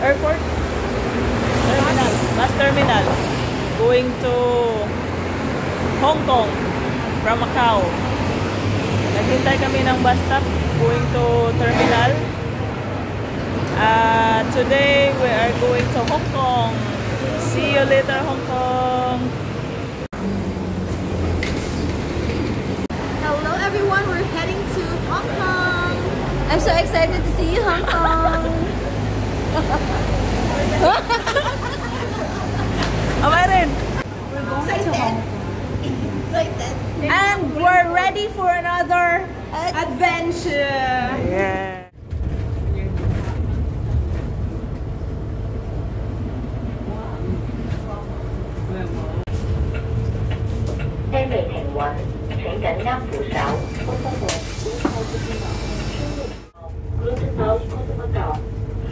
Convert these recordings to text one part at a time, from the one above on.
Airport? Terminal. Bus terminal. Going to Hong Kong from Macau. Naghintay kami ng bus stop going to terminal. Today we are going to Hong Kong. See you later, Hong Kong. Hello everyone, we're heading to Hong Kong. I'm so excited to see you, Hong Kong. Amarin. We're going to Hong Kong. And we're ready for another adventure. Yeah. 車未停穩，請緊握扶手。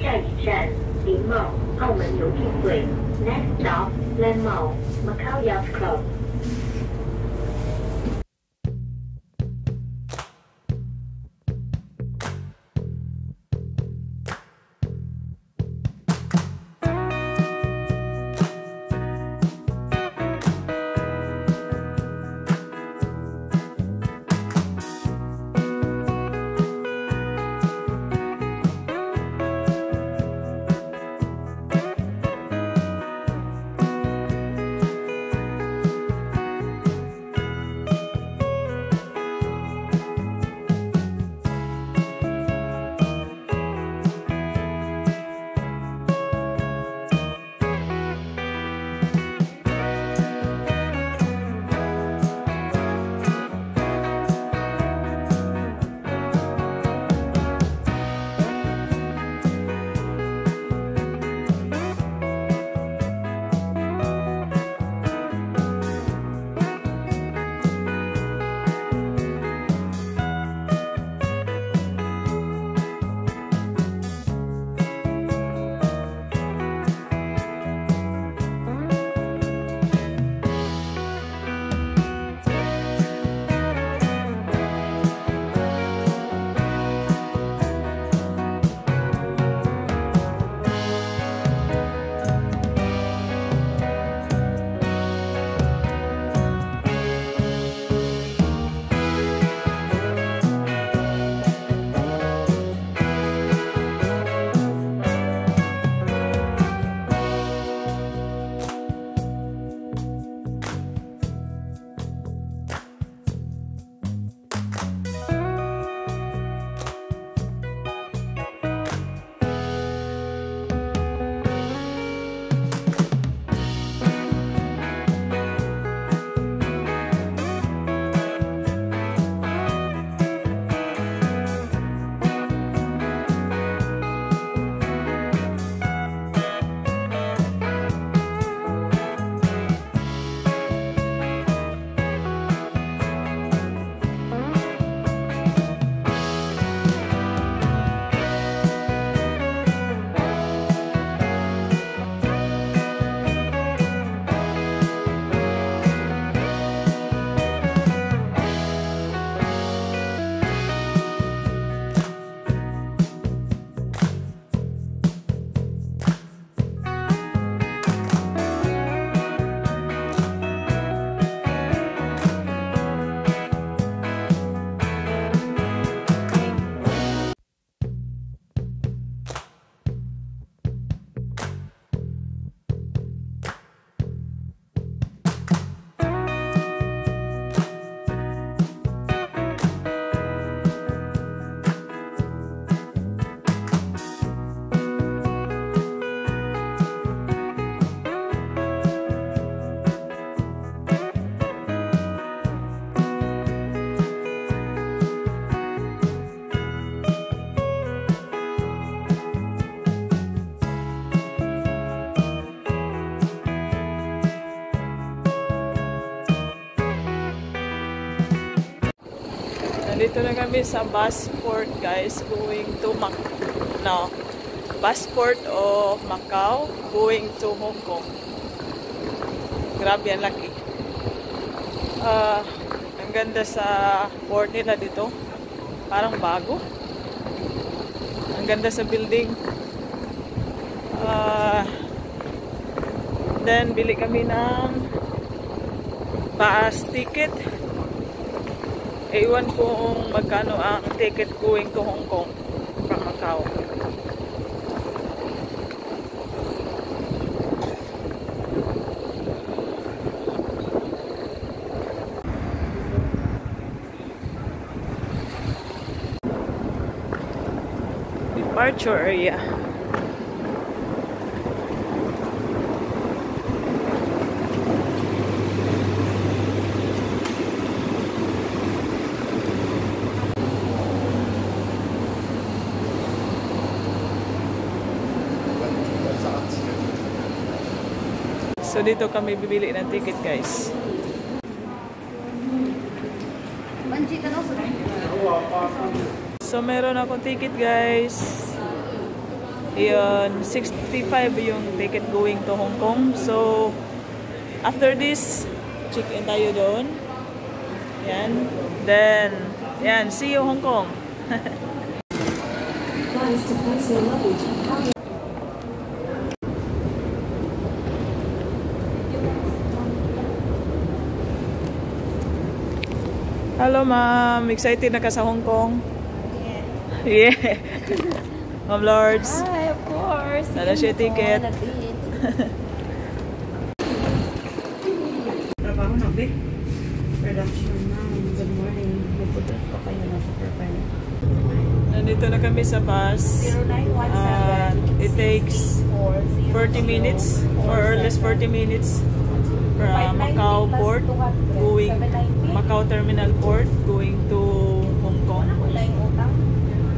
下一站林茂澳門郵電會 ，Next stop Landmall Macau Yacht Club。Nandito na kami sa Busport, guys, going to Busport of Macau, going to Hong Kong. Grabe, ang laki. Ang ganda sa port nila dito. Parang bago. Ang ganda sa building. then bili kami ng bus ticket. Ewan kung magkano ang ticket going to Hong Kong from Macau. Departure area. So dito kami bibili ng ticket, guys. So meron akong ticket, guys. Iyon, 65 yung ticket going to Hong Kong. So after this, check-in tayo doon. Yan. Then, yan, see you Hong Kong. Hello, ma'am. Excited na ka sa Hong Kong? Yeah. Ma'am Lords. Hi, of course. Nala siya ticket. Trabaho na, Vic. Production na. Good morning. Nagputos pa kayo na sa Superpile. Nandito na kami sa bus. It takes 40 minutes, more or less 40 minutes from Macau Port going Macau Terminal Port going to Hong Kong.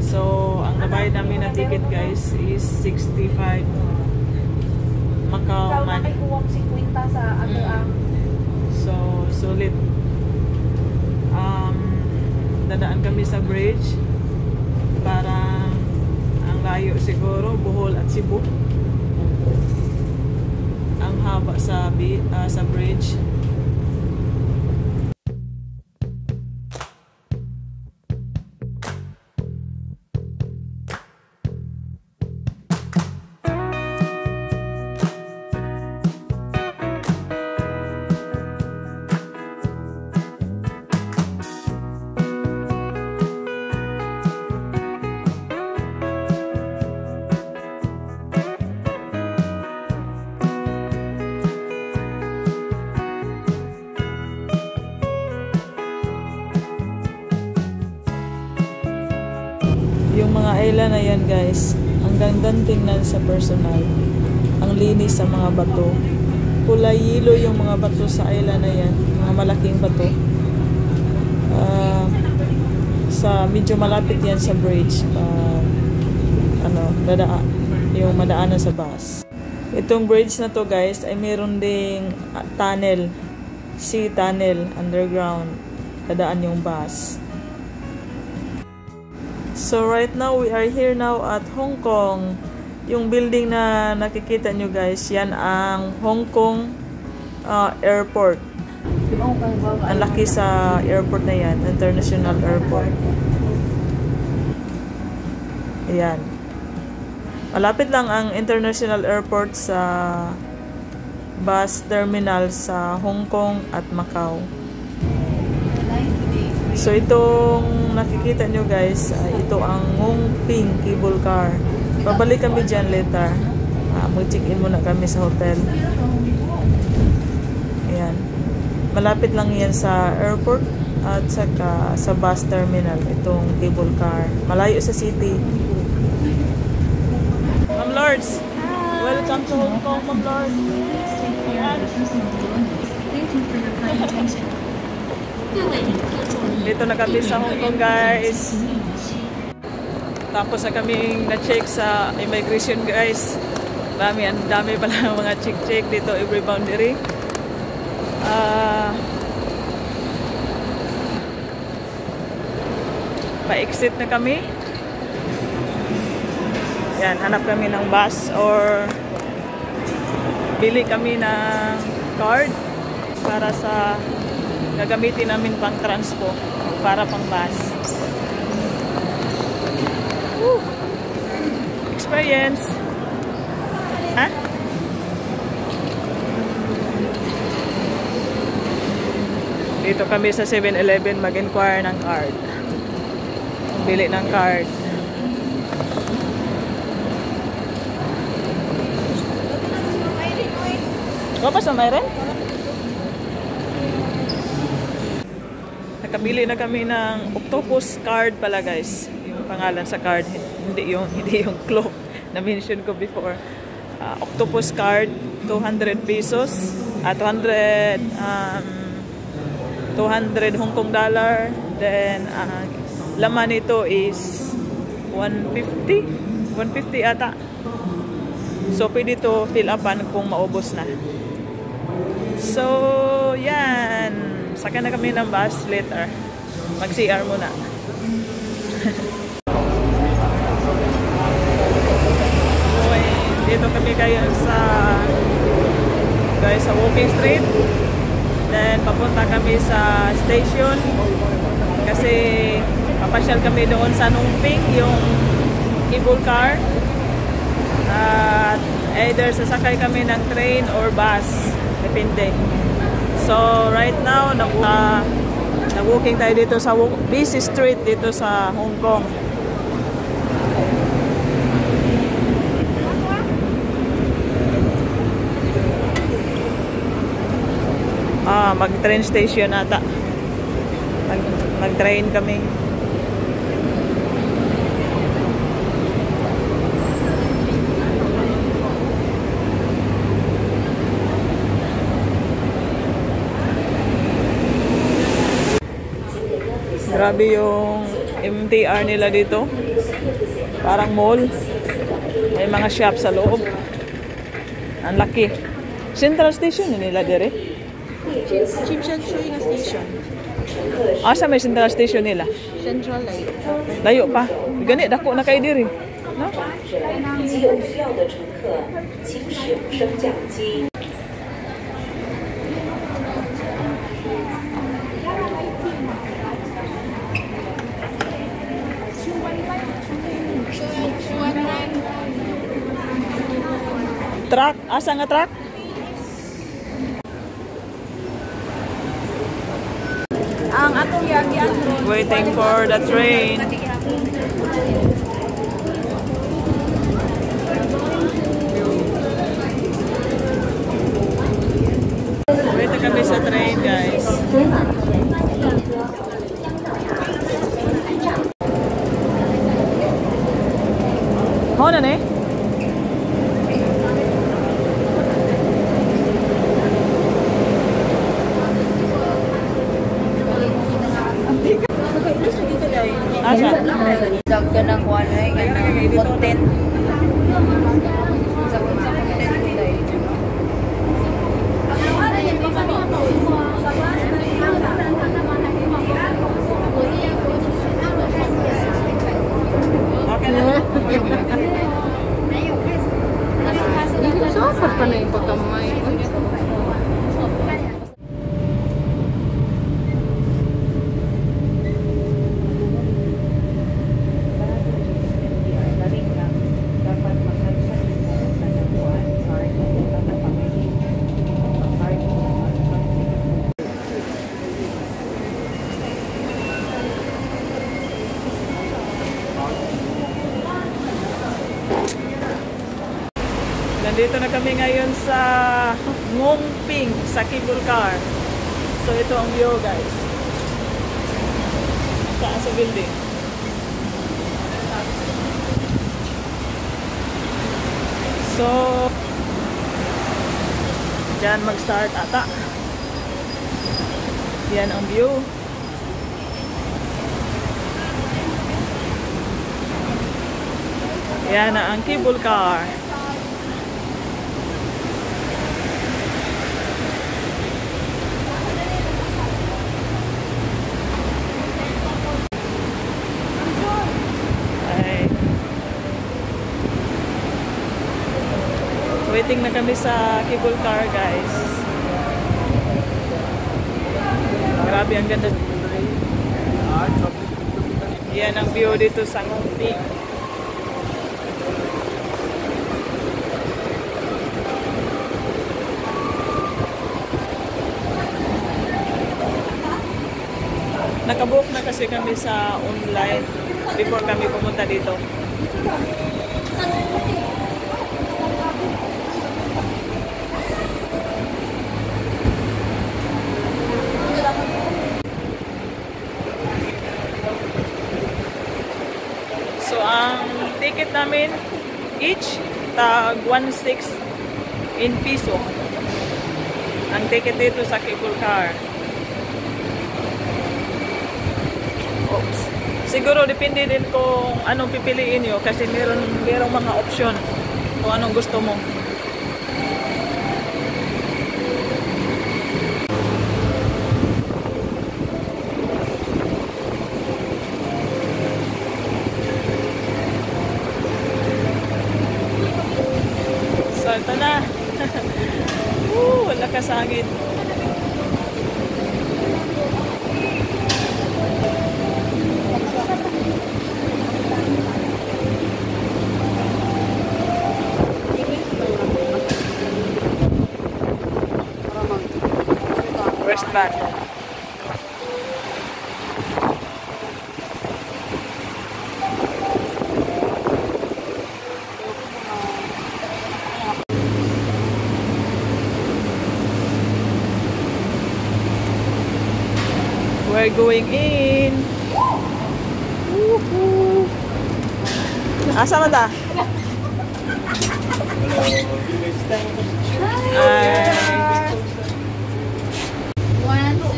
So, ang nabayad namin na ticket, guys, is 65 Macau money. So, sulit. Dadaan kami sa bridge para ang layo siguro, Bohol at Cebu. Ang haba sa bridge. Yung mga island na yan, guys, ang gandang tingnan sa personal. Ang linis sa mga bato. Kulay yelo yung mga bato sa island na yan. Mga malaking bato. Medyo malapit yan sa bridge. Yung madaanan sa bus. Itong bridge na to, guys, ay meron ding tunnel. Sea tunnel, underground. Dadaan yung bus. So right now, we are here now at Hong Kong. Yung building na nakikita nyo, guys, yan ang Hong Kong Airport. Ang laki sa airport na yan, International Airport. Ayan. Malapit lang ang International Airport sa bus terminal sa Hong Kong at Macau. So itong nakikita nyo, guys, ito ang Ngong Ping cable car. Babalik kami dyan later. Mag-check-in muna kami sa hotel. Ayan. Malapit lang yan sa airport at saka sa bus terminal. Itong cable car. Malayo sa city. Ma'am Lords, welcome to Hong Kong, Ma'am Lords. Ayan. Dito na kami sa Hong Kong, guys. Tapos na kaming na-check sa immigration, guys. Ang dami pala mga check dito every boundary. Pa-exit na kami. Yan, hanap kami ng bus or bili kami ng card para sa gagamitin namin pang transpo para pang bus. Woo! Experience. Ha? Dito kami sa 7-Eleven mag-inquire ng card. Bili ng card. Wapas na mayroon? Nakabili na kami ng octopus card pala guys. Yung pangalan sa card, hindi yung cloak na mention ko before. Octopus card, 200 pesos at 200 Hong Kong dollar. Then laman nito is 150 ata. So pwede to fill upan kung maubos na. So yan, saka na kami ng bus later. Mag-CR muna. Okay, dito kami kayo sa Walking Street. Then papunta kami sa station kasi papasyal kami doon sa Nongping, yung cable car. At either sasakay kami ng train or bus, depende. So right now nag-walking tayo dito sa busy street dito sa Hong Kong. Mag-train station ata. Mag-train kami. Grabe yung MTR nila dito. Parang mall. May mga shop sa loob. Ang laki. Central Station nila dire. Chipshan Shui nga station. Asa may Central Station nila? Central Light. Layo pa. Gani dako na kay diri. No? Truck, asa nga truck? Ang atong yagian Waiting for the train. Wait kami sa train, guys. Ho na ne? Asa? Daggan ng walay ng content. Sa content dahil. Okay na. Hindi ko pa na yung pagkamay. Nandito na kami ngayon sa Nongping, sa cable car. So ito ang view, guys. Saan sa building. So dyan mag-start ata. Yan ang view. Yan na ang cable car. Waiting na kami sa cable car, guys. Grabe, ang ganda. Yan ang view dito sa Nongping. Nag-book na kasi kami sa online before kami pumunta dito. So, ang ticket namin, each tag 1.6 in piso. Ang ticket dito sa cable car. Oops. Siguro, depende din kung anong pipiliin nyo kasi merong mga option kung anong gusto mo. Ito na. Wala kasangit. Rest back. We're going in. Woohoo! Asa man ta?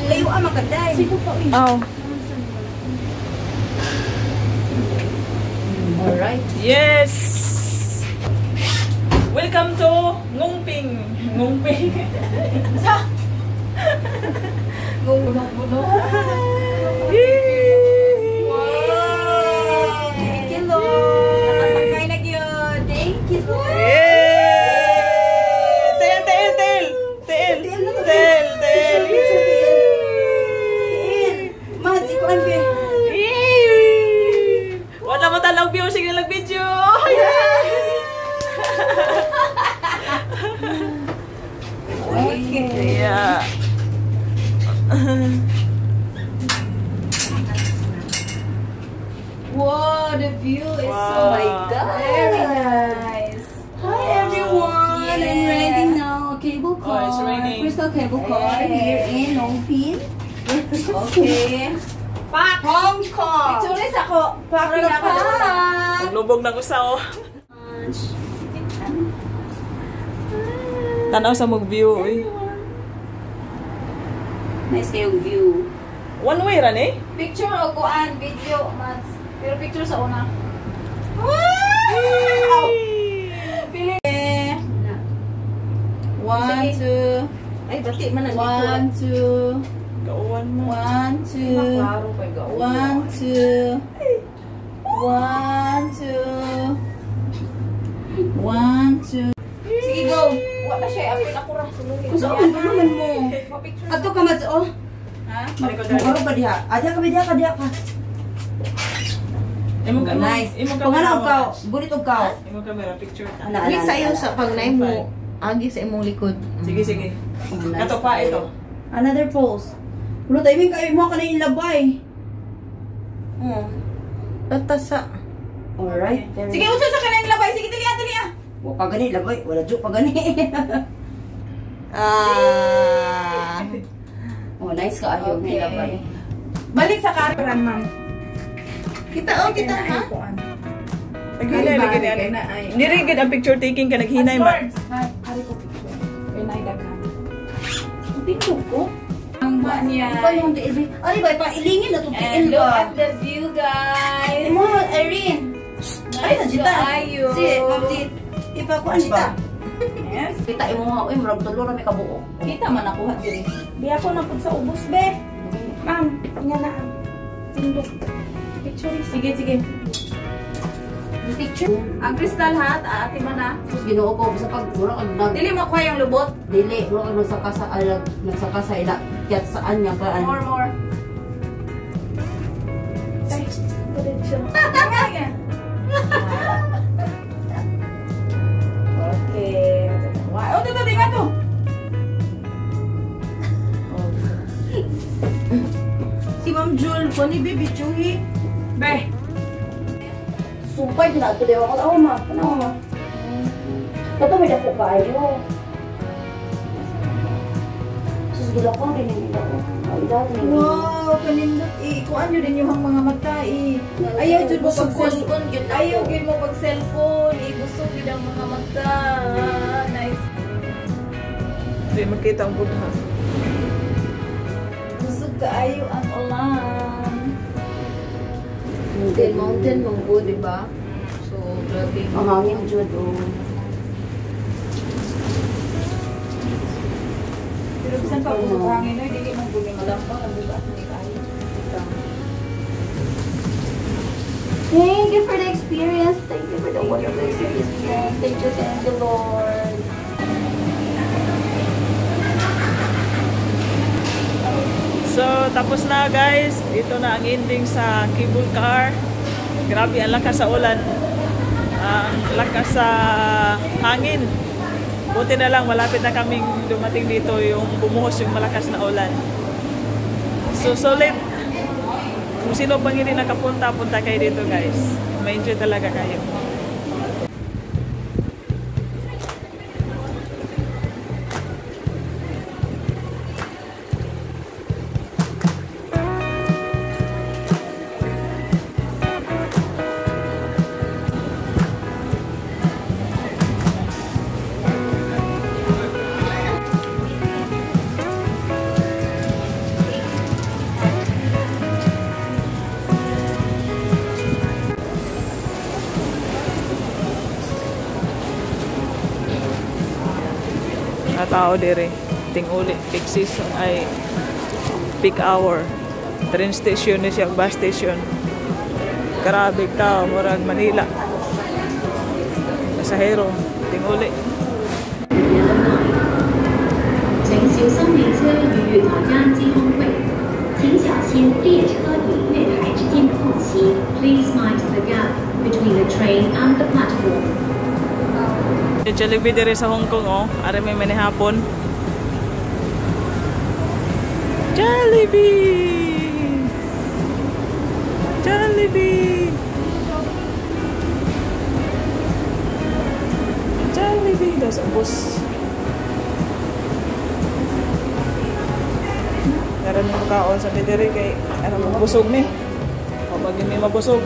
Layo ang maganda. Oh. Alright. Yes! Welcome to Ngungping. Ngungping. Gulong-gulong. Wow! Thank you, Lord. Nakasakay na yun. Thank you, Lord. Yay! Tail, tail, tail! Tail! Tail, tail! Mahati ko ang view. Yay! Wala mo talang view. Sige lang video. Okay. Yeah. Wow, the view is so Wow. my God. Very nice. Hi everyone. I'm ready now. Cable car. Oh, it's raining. Crystal cable car here in Nongpin. Okay. Pak! Hong Kong. Tulis ako. Pak na ako. Naglubog na ko sa tanaw sa mag-view. Nice kayong view. One way ran eh? Picture o kuan, video, Mads. Pero picture sa una. Pili. 1, 2. Ay, dati man 1, 2. Kauwan mo. 1, 2. 1, 2. 1, 2. 1, 2. Sige, go. Wala siya. Apin ako ra. Kung saan ba naman mo? Ato ka, Mads, oh. Ha? Mugaro ba diha? Ada ka ba diha ka diha ka? Imong kamera. Nice. Imong Panganaw kamera. ka. Bulit og ka. Imong kamera picture ta. Wait sa'yo sa pagnay mo. Agi sa imong likod. Sige, sige. Nice. Kato pa ito. Another pose. Ulo timing kayo mo ka na ilabay. Oh. Tatasa. Alright. Sige, uso sa kanang labay. Sige, dili. Wa pa gani labay, wala jo pa gani. Oh, nice ka ayo ni labay. Balik sa karan, ma'am. Kita kita ha. Naghinay lagi ni ani. Diri gid ang picture taking ka naghinay man. Hari ko picture. Kaya naidaghan. Picture ko. Ang ba niya. Pa yung TV. Ay ba pa ilingin na tong And tiin look ba. at the view, guys. Mo Irene. Ay na jita. Ayo. Si, ma'am si. Ipakuan ba? Yes. Kita imo nga oy murag tulo ra may kabuo. Kita man nakuha diri. Di ako napod sa ubos, be. Ma'am, nga na ang tindog. Picture. Sige. Picture. Ang crystal hat, ate man na. Sus Ginoo ko sa pag murag ang nag Dili mo kuha yung lubot. dili murag ang nagsaka sa nagsaka sa ila kaya saan nga ba More. Ay, diretso. Okay. Wow, dito nga to. si Ma'am Jul ko ni Bibi Chuhi. Be. Sumpay, na ito dewa ko. Oo, ma. Ano, ma? Kato, may dako kayo. Susgila ko, rinigila ko. Wow, kanindot ikuan nyo din yung mga mata ayaw jud mo pag cellphone ayaw gyud mo pag cellphone ibusog gyud ang mga mata. Nice. Hindi makita ang budha. Busog kaayo ang ulan. Mountain monggo, di ba? So, grabe. Ang hangin jud Pero bisan pa busog hangin ay dili man gud malampaw ang bugat ni kayo. Thank you for the experience. Thank you for the wonderful experience. Thank you, Lord. So, tapos na guys. Ito na ang ending sa cable car. Grabe, ang lakas sa ulan. Ang lakas sa hangin. Buti na lang, malapit na kaming dumating dito yung bumuhos yung malakas na ulan. So, solid. Kung sino pang hindi nakapunta, punta kayo dito guys. Ma-enjoy talaga kayo. Tao dire ting uli peak season ay peak hour train station ni siya bus station grabe tao murag Manila pasahero ting uli 请小心列車與月台間之空隙，請小心列車與月台之間空隙。Please mind the gap between the train and the platform. yung Jollibee dire sa Hong Kong oh are may manihapon Jollibee Jollibee Jollibee das bus Meron mo kaon sa bidiri kay ano mabusog ni. O pag hindi mabusog,